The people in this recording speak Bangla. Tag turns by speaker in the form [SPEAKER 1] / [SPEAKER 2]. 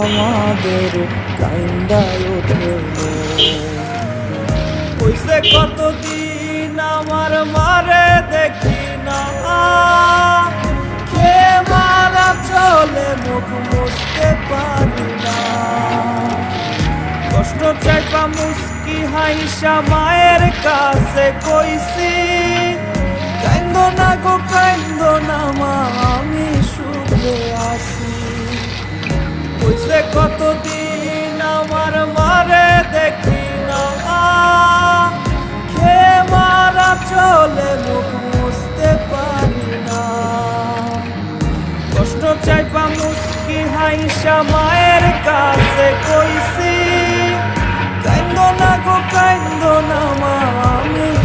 [SPEAKER 1] আমাদের কাইন্দায় ওঠে হইছে কতদিন আমার মারে দেখি না কে মারা চলে মুখ মুছতে পারি না কষ্ট চাইপা মুস্কি হাইসা মায়ের কাছে কইছি কাইন্দো না গো কাইন্দো না মা আমি সুখে আছি হইছে কতদিন আমার মারে দেখি না কে মারা চলে মুখ মুছতে পারি না কষ্ট চাইপা মুস্কি হাইসা মায়ের কাছে কইছি কাইন্দো না গো কাইন্দো না মা আমি